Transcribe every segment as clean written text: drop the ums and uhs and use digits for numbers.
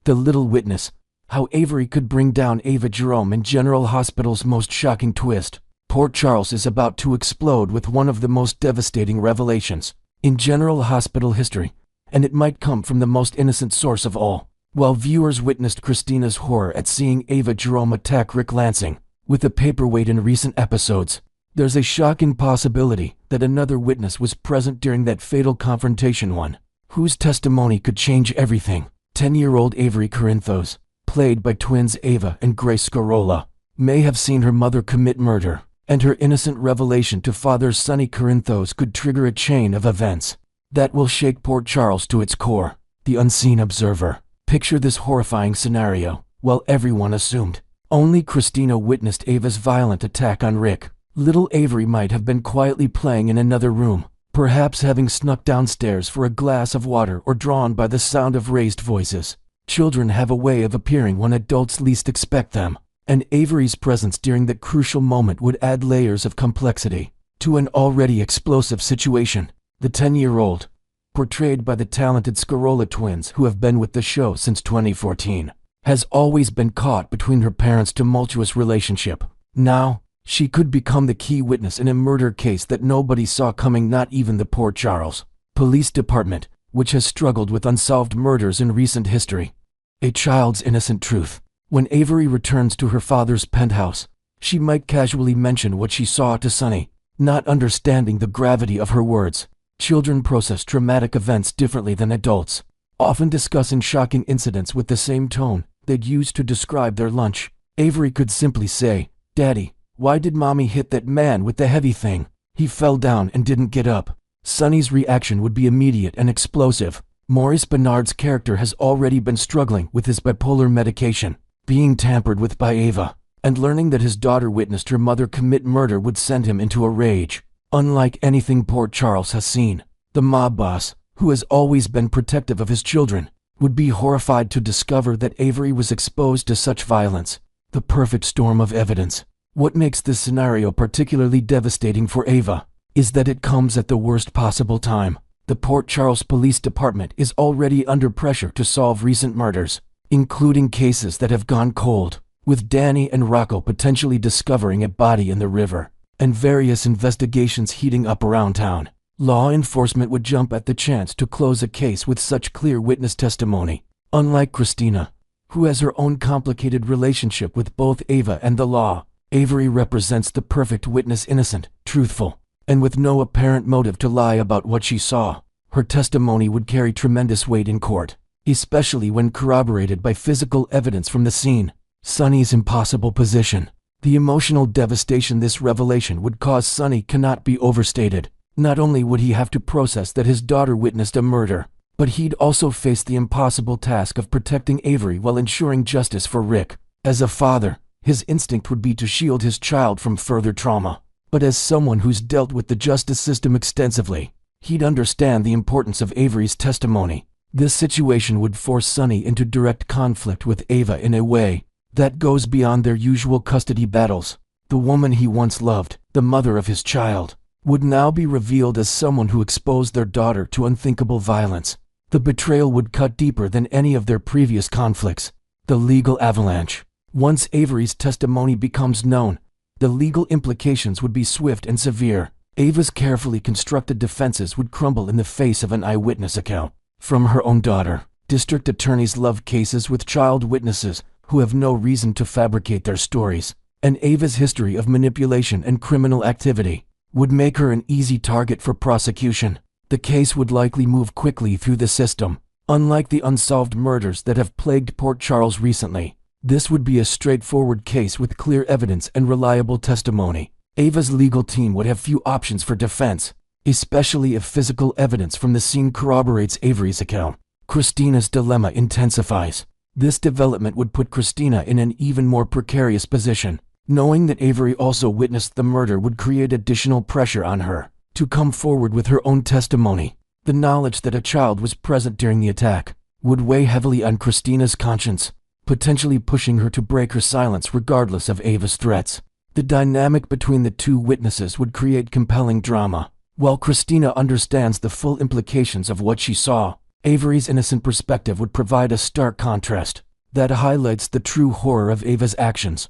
The Little Witness: How Avery Could Bring Down Ava Jerome in General Hospital's Most Shocking Twist. Port Charles is about to explode with one of the most devastating revelations in General Hospital history, and it might come from the most innocent source of all. While viewers witnessed Christina's horror at seeing Ava Jerome attack Rick Lansing with a paperweight in recent episodes, there's a shocking possibility that another witness was present during that fatal confrontation, one whose testimony could change everything. 10-year-old Avery Corinthos, played by twins Ava and Grace Scarola, may have seen her mother commit murder, and her innocent revelation to father Sonny Corinthos could trigger a chain of events that will shake Port Charles to its core. The unseen observer. Picture this horrifying scenario. While everyone assumed only Christina witnessed Ava's violent attack on Rick, little Avery might have been quietly playing in another room, perhaps having snuck downstairs for a glass of water or drawn by the sound of raised voices. Children have a way of appearing when adults least expect them, and Avery's presence during that crucial moment would add layers of complexity to an already explosive situation. The 10-year-old, portrayed by the talented Scarola twins who have been with the show since 2014, has always been caught between her parents' tumultuous relationship. Now, she could become the key witness in a murder case that nobody saw coming, not even the Port Charles Police Department, which has struggled with unsolved murders in recent history. A child's innocent truth. When Avery returns to her father's penthouse, she might casually mention what she saw to Sonny, not understanding the gravity of her words. Children process traumatic events differently than adults, often discussing shocking incidents with the same tone they'd use to describe their lunch. Avery could simply say, "Daddy, why did Mommy hit that man with the heavy thing? He fell down and didn't get up." Sonny's reaction would be immediate and explosive. Maurice Bernard's character has already been struggling with his bipolar medication being tampered with by Ava, and learning that his daughter witnessed her mother commit murder would send him into a rage unlike anything Port Charles has seen. The mob boss, who has always been protective of his children, would be horrified to discover that Avery was exposed to such violence. The perfect storm of evidence. What makes this scenario particularly devastating for Ava is that it comes at the worst possible time. The Port Charles Police Department is already under pressure to solve recent murders, including cases that have gone cold, with Danny and Rocco potentially discovering a body in the river, and various investigations heating up around town. Law enforcement would jump at the chance to close a case with such clear witness testimony. Unlike Christina, who has her own complicated relationship with both Ava and the law, Avery represents the perfect witness, innocent, truthful, and with no apparent motive to lie about what she saw. Her testimony would carry tremendous weight in court, especially when corroborated by physical evidence from the scene. Sonny's impossible position. The emotional devastation this revelation would cause Sonny cannot be overstated. Not only would he have to process that his daughter witnessed a murder, but he'd also face the impossible task of protecting Avery while ensuring justice for Rick. As a father, his instinct would be to shield his child from further trauma. But as someone who's dealt with the justice system extensively, he'd understand the importance of Avery's testimony. This situation would force Sonny into direct conflict with Ava in a way that goes beyond their usual custody battles. The woman he once loved, the mother of his child, would now be revealed as someone who exposed their daughter to unthinkable violence. The betrayal would cut deeper than any of their previous conflicts. The legal avalanche. Once Avery's testimony becomes known, the legal implications would be swift and severe. Ava's carefully constructed defenses would crumble in the face of an eyewitness account from her own daughter. District attorneys love cases with child witnesses who have no reason to fabricate their stories, and Ava's history of manipulation and criminal activity would make her an easy target for prosecution. The case would likely move quickly through the system. Unlike the unsolved murders that have plagued Port Charles recently, this would be a straightforward case with clear evidence and reliable testimony. Ava's legal team would have few options for defense, especially if physical evidence from the scene corroborates Avery's account. Christina's dilemma intensifies. This development would put Christina in an even more precarious position. Knowing that Avery also witnessed the murder would create additional pressure on her to come forward with her own testimony. The knowledge that a child was present during the attack would weigh heavily on Christina's conscience, potentially pushing her to break her silence regardless of Ava's threats. The dynamic between the two witnesses would create compelling drama. While Christina understands the full implications of what she saw, Avery's innocent perspective would provide a stark contrast that highlights the true horror of Ava's actions.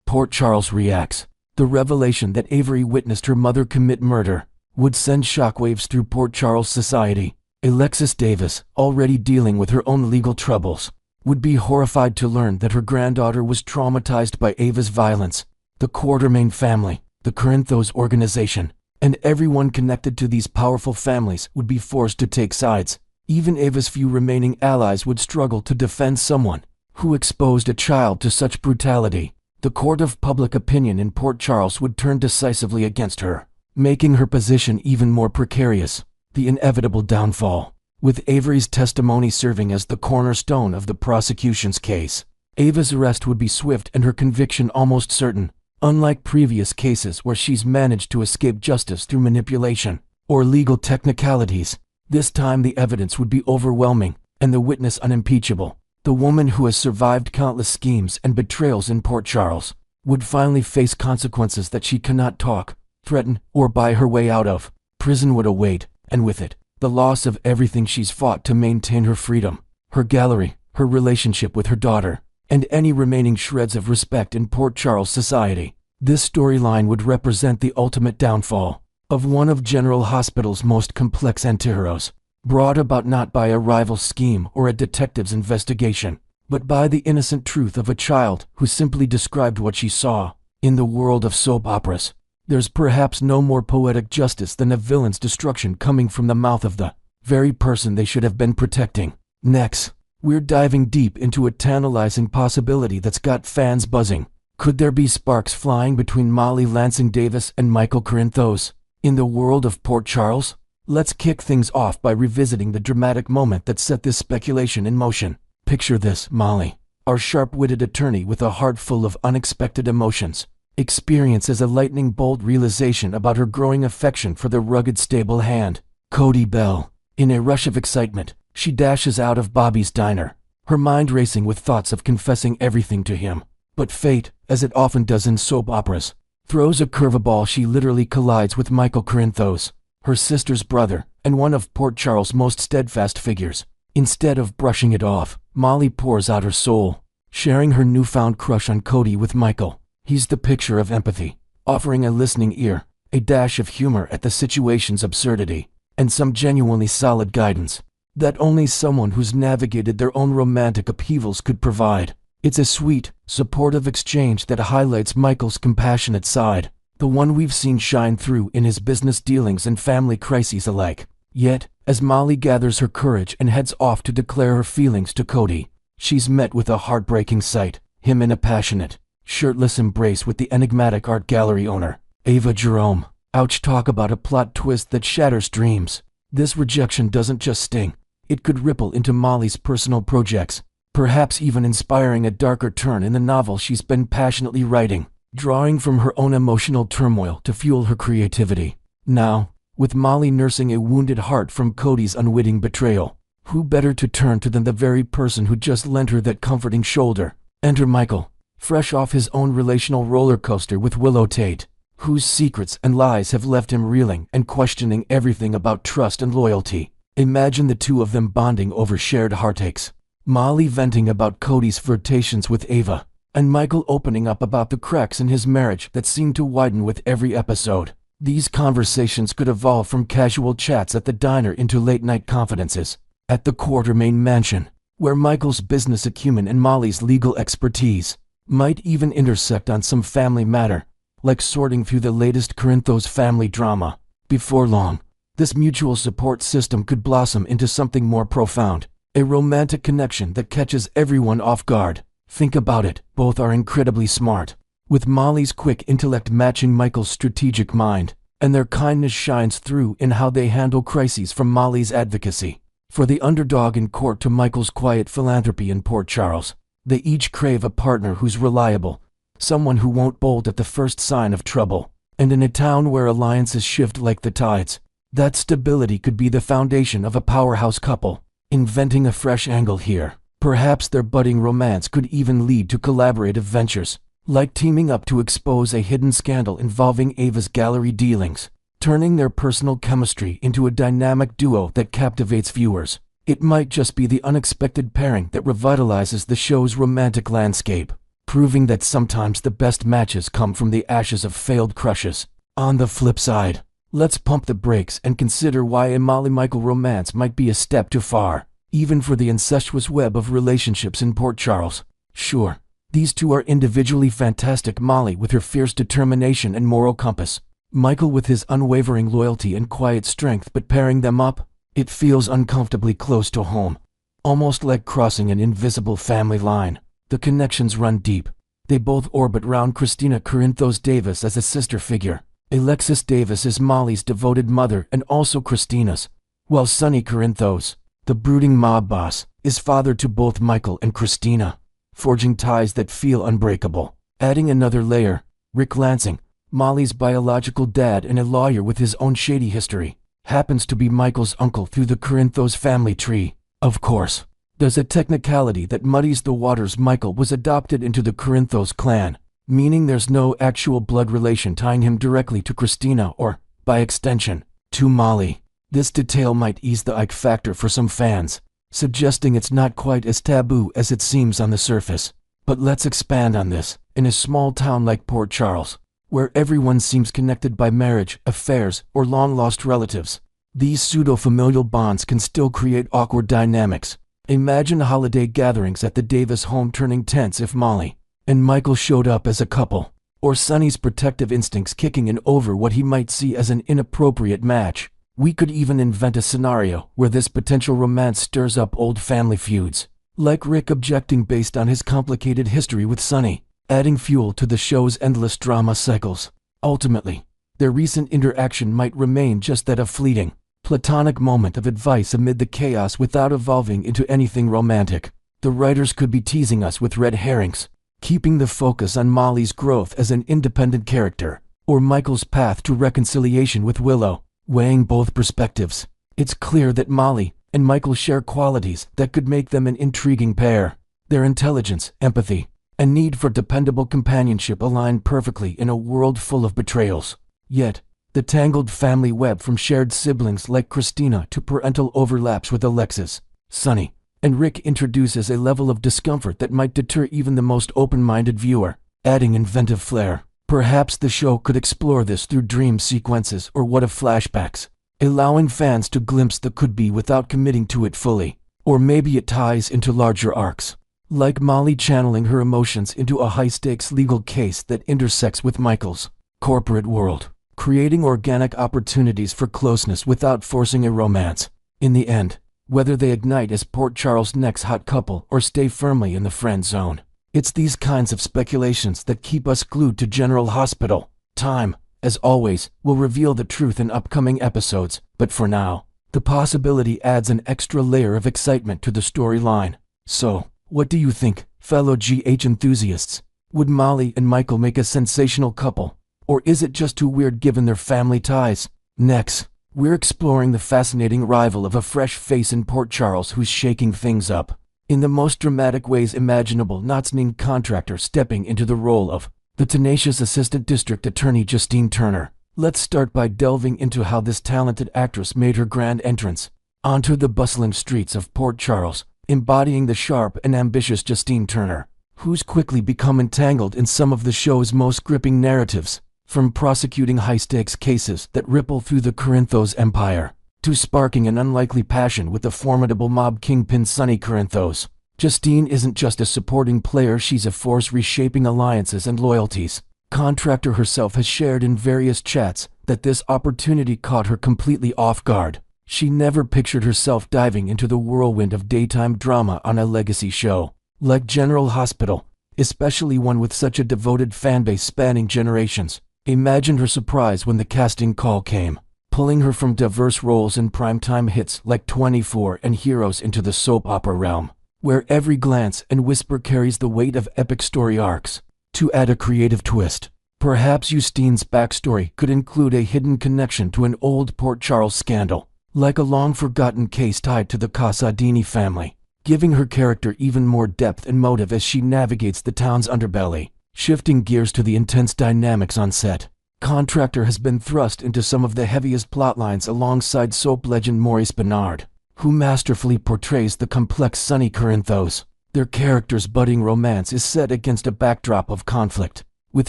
Port Charles reacts. The revelation that Avery witnessed her mother commit murder would send shockwaves through Port Charles society. Alexis Davis, already dealing with her own legal troubles, would be horrified to learn that her granddaughter was traumatized by Ava's violence. The Quartermain family, the Corinthos organization, and everyone connected to these powerful families would be forced to take sides. Even Ava's few remaining allies would struggle to defend someone who exposed a child to such brutality. The court of public opinion in Port Charles would turn decisively against her, making her position even more precarious. The inevitable downfall, with Avery's testimony serving as the cornerstone of the prosecution's case. Ava's arrest would be swift and her conviction almost certain. Unlike previous cases where she's managed to escape justice through manipulation or legal technicalities, this time the evidence would be overwhelming and the witness unimpeachable. The woman who has survived countless schemes and betrayals in Port Charles would finally face consequences that she cannot talk, threaten, or buy her way out of. Prison would await, and with it, the loss of everything she's fought to maintain her freedom, her gallery, her relationship with her daughter, and any remaining shreds of respect in Port Charles society. This storyline would represent the ultimate downfall of one of General Hospital's most complex antiheroes, brought about not by a rival scheme or a detective's investigation, but by the innocent truth of a child who simply described what she saw. In the world of soap operas, there's perhaps no more poetic justice than a villain's destruction coming from the mouth of the very person they should have been protecting. Next, we're diving deep into a tantalizing possibility that's got fans buzzing. Could there be sparks flying between Molly Lansing Davis and Michael Corinthos in the world of Port Charles? Let's kick things off by revisiting the dramatic moment that set this speculation in motion. Picture this: Molly, our sharp-witted attorney with a heart full of unexpected emotions, experiences a lightning-bolt realization about her growing affection for the rugged stable hand, Cody Bell. In a rush of excitement, she dashes out of Bobby's diner, her mind racing with thoughts of confessing everything to him. But fate, as it often does in soap operas, throws a curveball. She literally collides with Michael Corinthos, her sister's brother, and one of Port Charles' most steadfast figures. Instead of brushing it off, Molly pours out her soul, sharing her newfound crush on Cody with Michael. He's the picture of empathy, offering a listening ear, a dash of humor at the situation's absurdity, and some genuinely solid guidance that only someone who's navigated their own romantic upheavals could provide. It's a sweet, supportive exchange that highlights Michael's compassionate side, the one we've seen shine through in his business dealings and family crises alike. Yet, as Molly gathers her courage and heads off to declare her feelings to Cody, she's met with a heartbreaking sight: him in a passionate, shirtless embrace with the enigmatic art gallery owner, Ava Jerome. Ouch, talk about a plot twist that shatters dreams. This rejection doesn't just sting, it could ripple into Molly's personal projects, perhaps even inspiring a darker turn in the novel she's been passionately writing, drawing from her own emotional turmoil to fuel her creativity. Now, with Molly nursing a wounded heart from Cody's unwitting betrayal, who better to turn to than the very person who just lent her that comforting shoulder? Enter Michael, fresh off his own relational roller coaster with Willow Tate, whose secrets and lies have left him reeling and questioning everything about trust and loyalty. Imagine the two of them bonding over shared heartaches. Molly venting about Cody's flirtations with Ava, and Michael opening up about the cracks in his marriage that seemed to widen with every episode. These conversations could evolve from casual chats at the diner into late-night confidences at the Quartermain mansion, where Michael's business acumen and Molly's legal expertise might even intersect on some family matter, like sorting through the latest Corinthos family drama. Before long, this mutual support system could blossom into something more profound, a romantic connection that catches everyone off guard. Think about it, both are incredibly smart, with Molly's quick intellect matching Michael's strategic mind, and their kindness shines through in how they handle crises, from Molly's advocacy for the underdog in court to Michael's quiet philanthropy in Port Charles. They each crave a partner who's reliable, someone who won't bolt at the first sign of trouble. And in a town where alliances shift like the tides, that stability could be the foundation of a powerhouse couple. Inventing a fresh angle here, perhaps their budding romance could even lead to collaborative ventures, like teaming up to expose a hidden scandal involving Ava's gallery dealings, turning their personal chemistry into a dynamic duo that captivates viewers. It might just be the unexpected pairing that revitalizes the show's romantic landscape, proving that sometimes the best matches come from the ashes of failed crushes. On the flip side, let's pump the brakes and consider why a Molly-Michael romance might be a step too far, even for the incestuous web of relationships in Port Charles. Sure, these two are individually fantastic, Molly with her fierce determination and moral compass, Michael with his unwavering loyalty and quiet strength, but pairing them up, it feels uncomfortably close to home. Almost like crossing an invisible family line. The connections run deep. They both orbit round Christina Corinthos Davis as a sister figure. Alexis Davis is Molly's devoted mother and also Christina's, while Sonny Corinthos, the brooding mob boss, is father to both Michael and Christina, forging ties that feel unbreakable. Adding another layer, Rick Lansing, Molly's biological dad and a lawyer with his own shady history, happens to be Michael's uncle through the Corinthos family tree. Of course, there's a technicality that muddies the waters. Michael was adopted into the Corinthos clan, meaning there's no actual blood relation tying him directly to Christina or, by extension, to Molly. This detail might ease the Ike factor for some fans, suggesting it's not quite as taboo as it seems on the surface. But let's expand on this. In a small town like Port Charles, where everyone seems connected by marriage, affairs, or long-lost relatives, these pseudo-familial bonds can still create awkward dynamics. Imagine holiday gatherings at the Davis home turning tense if Molly and Michael showed up as a couple, or Sonny's protective instincts kicking in over what he might see as an inappropriate match. We could even invent a scenario where this potential romance stirs up old family feuds, like Rick objecting based on his complicated history with Sonny, adding fuel to the show's endless drama cycles. Ultimately, their recent interaction might remain just that, a fleeting, platonic moment of advice amid the chaos without evolving into anything romantic. The writers could be teasing us with red herrings, keeping the focus on Molly's growth as an independent character, or Michael's path to reconciliation with Willow. Weighing both perspectives, it's clear that Molly and Michael share qualities that could make them an intriguing pair. Their intelligence, empathy, and need for dependable companionship align perfectly in a world full of betrayals. Yet, the tangled family web from shared siblings like Christina to parental overlaps with Alexis, Sonny, and Rick introduces a level of discomfort that might deter even the most open-minded viewer, adding inventive flair. Perhaps the show could explore this through dream sequences or what-if flashbacks, allowing fans to glimpse the could-be without committing to it fully. Or maybe it ties into larger arcs, like Molly channeling her emotions into a high-stakes legal case that intersects with Michael's corporate world, creating organic opportunities for closeness without forcing a romance. In the end, whether they ignite as Port Charles' next hot couple or stay firmly in the friend zone, it's these kinds of speculations that keep us glued to General Hospital. Time, as always, will reveal the truth in upcoming episodes, but for now, the possibility adds an extra layer of excitement to the storyline. So, what do you think, fellow GH enthusiasts? Would Molly and Michael make a sensational couple? Or is it just too weird given their family ties? Next, we're exploring the fascinating arrival of a fresh face in Port Charles who's shaking things up in the most dramatic ways imaginable. Knott's named contractor stepping into the role of the tenacious Assistant District Attorney Justine Turner. Let's start by delving into how this talented actress made her grand entrance onto the bustling streets of Port Charles, embodying the sharp and ambitious Justine Turner, who's quickly become entangled in some of the show's most gripping narratives, from prosecuting high-stakes cases that ripple through the Corinthos empire, to sparking an unlikely passion with the formidable mob kingpin Sonny Corinthos. Justine isn't just a supporting player, she's a force reshaping alliances and loyalties. Contractor herself has shared in various chats that this opportunity caught her completely off guard. She never pictured herself diving into the whirlwind of daytime drama on a legacy show like General Hospital, especially one with such a devoted fanbase spanning generations. Imagine her surprise when the casting call came, pulling her from diverse roles in primetime hits like 24 and Heroes into the soap opera realm, where every glance and whisper carries the weight of epic story arcs. To add a creative twist, perhaps Justine's backstory could include a hidden connection to an old Port Charles scandal, like a long-forgotten case tied to the Casadini family, giving her character even more depth and motive as she navigates the town's underbelly. Shifting gears to the intense dynamics on set, Contractor has been thrust into some of the heaviest plotlines alongside soap legend Maurice Benard, who masterfully portrays the complex Sonny Corinthos. Their characters' budding romance is set against a backdrop of conflict, with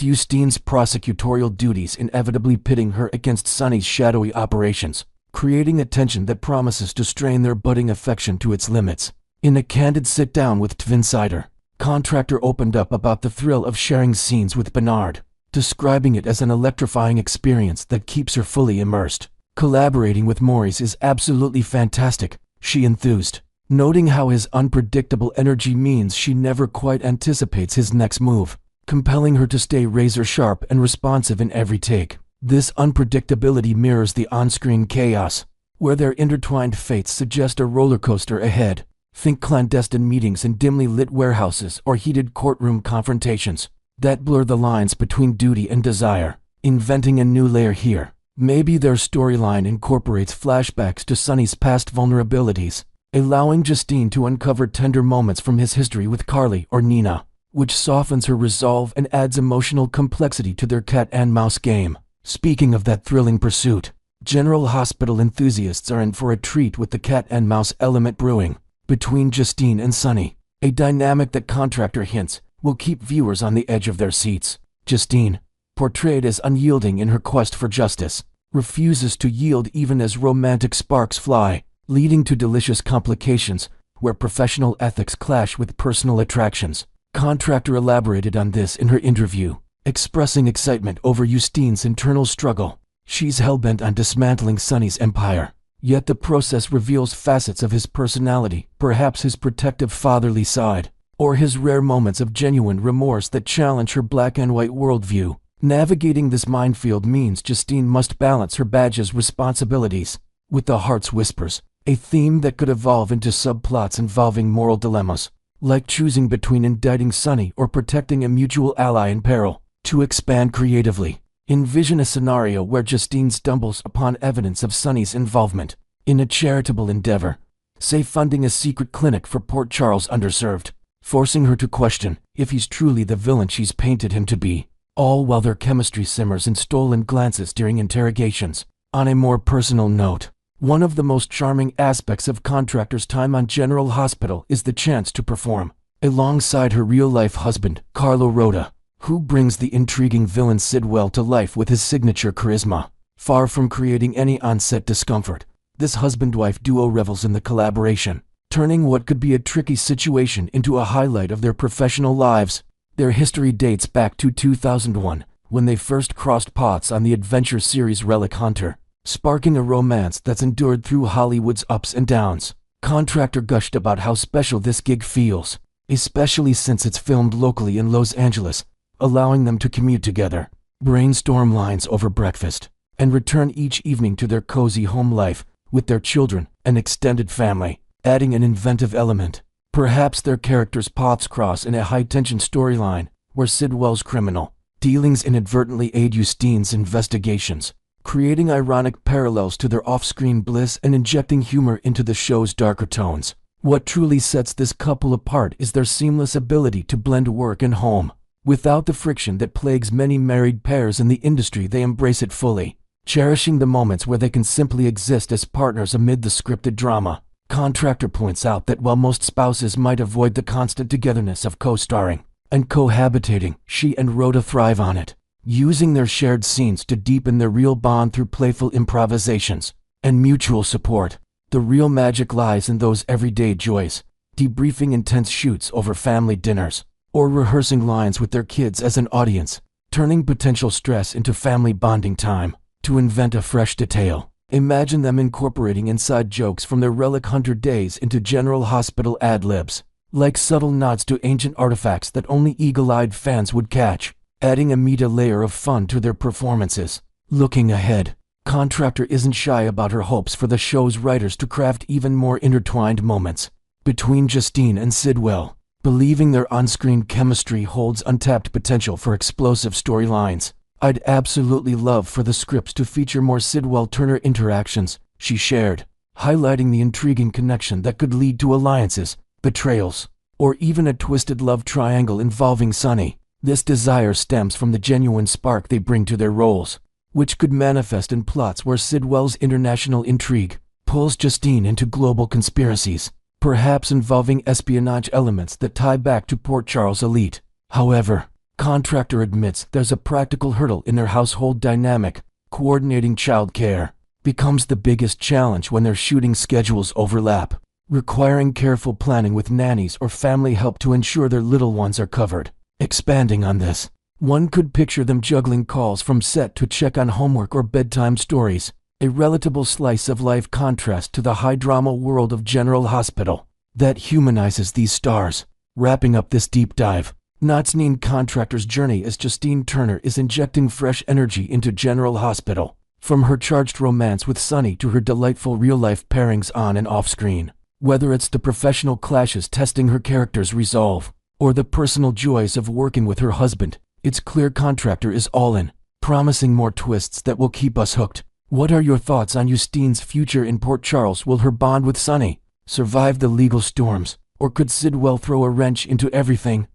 Justine's prosecutorial duties inevitably pitting her against Sonny's shadowy operations, creating a tension that promises to strain their budding affection to its limits. In a candid sit-down with Twinsider, Contractor opened up about the thrill of sharing scenes with Bernard, describing it as an electrifying experience that keeps her fully immersed. Collaborating with Maurice is absolutely fantastic, she enthused, noting how his unpredictable energy means she never quite anticipates his next move, compelling her to stay razor-sharp and responsive in every take. This unpredictability mirrors the on-screen chaos, where their intertwined fates suggest a roller coaster ahead. Think clandestine meetings in dimly lit warehouses or heated courtroom confrontations that blur the lines between duty and desire, inventing a new layer here. Maybe their storyline incorporates flashbacks to Sonny's past vulnerabilities, allowing Justine to uncover tender moments from his history with Carly or Nina, which softens her resolve and adds emotional complexity to their cat-and-mouse game. Speaking of that thrilling pursuit, General Hospital enthusiasts are in for a treat with the cat-and-mouse element brewing between Justine and Sonny, a dynamic that Contractor hints will keep viewers on the edge of their seats. Justine, portrayed as unyielding in her quest for justice, refuses to yield even as romantic sparks fly, leading to delicious complications where professional ethics clash with personal attractions. Contractor elaborated on this in her interview, expressing excitement over Justine's internal struggle. She's hellbent on dismantling Sonny's empire, yet the process reveals facets of his personality, perhaps his protective fatherly side, or his rare moments of genuine remorse that challenge her black-and-white worldview. Navigating this minefield means Justine must balance her badge's responsibilities with the heart's whispers, a theme that could evolve into subplots involving moral dilemmas, like choosing between indicting Sonny or protecting a mutual ally in peril. To expand creatively, envision a scenario where Justine stumbles upon evidence of Sonny's involvement in a charitable endeavor, say funding a secret clinic for Port Charles' underserved, forcing her to question if he's truly the villain she's painted him to be, all while their chemistry simmers in stolen glances during interrogations. On a more personal note, one of the most charming aspects of Contractor's time on General Hospital is the chance to perform alongside her real-life husband, Carlo Rota, who brings the intriguing villain Sidwell to life with his signature charisma. Far from creating any on-set discomfort, this husband-wife duo revels in the collaboration, turning what could be a tricky situation into a highlight of their professional lives. Their history dates back to 2001, when they first crossed paths on the adventure series Relic Hunter, sparking a romance that's endured through Hollywood's ups and downs. Contractor gushed about how special this gig feels, especially since it's filmed locally in Los Angeles, allowing them to commute together, brainstorm lines over breakfast, and return each evening to their cozy home life with their children and extended family, adding an inventive element. Perhaps their characters' paths cross in a high-tension storyline where Sidwell's criminal dealings inadvertently aid Justine's investigations, creating ironic parallels to their off-screen bliss and injecting humor into the show's darker tones. What truly sets this couple apart is their seamless ability to blend work and home. Without the friction that plagues many married pairs in the industry, they embrace it fully, cherishing the moments where they can simply exist as partners amid the scripted drama. Contractor points out that while most spouses might avoid the constant togetherness of co-starring and cohabitating, she and Rhoda thrive on it, using their shared scenes to deepen their real bond through playful improvisations and mutual support. The real magic lies in those everyday joys, debriefing intense shoots over family dinners, or rehearsing lines with their kids as an audience, turning potential stress into family bonding time. To invent a fresh detail, imagine them incorporating inside jokes from their Relic Hunter days into General Hospital ad-libs, like subtle nods to ancient artifacts that only eagle-eyed fans would catch, adding a meta layer of fun to their performances. Looking ahead, Contractor isn't shy about her hopes for the show's writers to craft even more intertwined moments between Justine and Sidwell, believing their on-screen chemistry holds untapped potential for explosive storylines. I'd absolutely love for the scripts to feature more Sidwell-Turner interactions, she shared, highlighting the intriguing connection that could lead to alliances, betrayals, or even a twisted love triangle involving Sonny. This desire stems from the genuine spark they bring to their roles, which could manifest in plots where Sidwell's international intrigue, pulls Justine into global conspiracies, perhaps involving espionage elements that tie back to Port Charles' elite. However, Contractor admits there's a practical hurdle in their household dynamic. Coordinating childcare becomes the biggest challenge when their shooting schedules overlap, requiring careful planning with nannies or family help to ensure their little ones are covered. Expanding on this, one could picture them juggling calls from set to check on homework or bedtime stories, a relatable slice of life contrast to the high-drama world of General Hospital that humanizes these stars. Wrapping up this deep dive, Justine Contractor's journey as Justine Turner is injecting fresh energy into General Hospital, from her charged romance with Sonny to her delightful real-life pairings on and off-screen. Whether it's the professional clashes testing her character's resolve, or the personal joys of working with her husband, it's clear Contractor is all in, promising more twists that will keep us hooked. What are your thoughts on Justine's future in Port Charles? Will her bond with Sonny survive the legal storms, or could Sidwell throw a wrench into everything?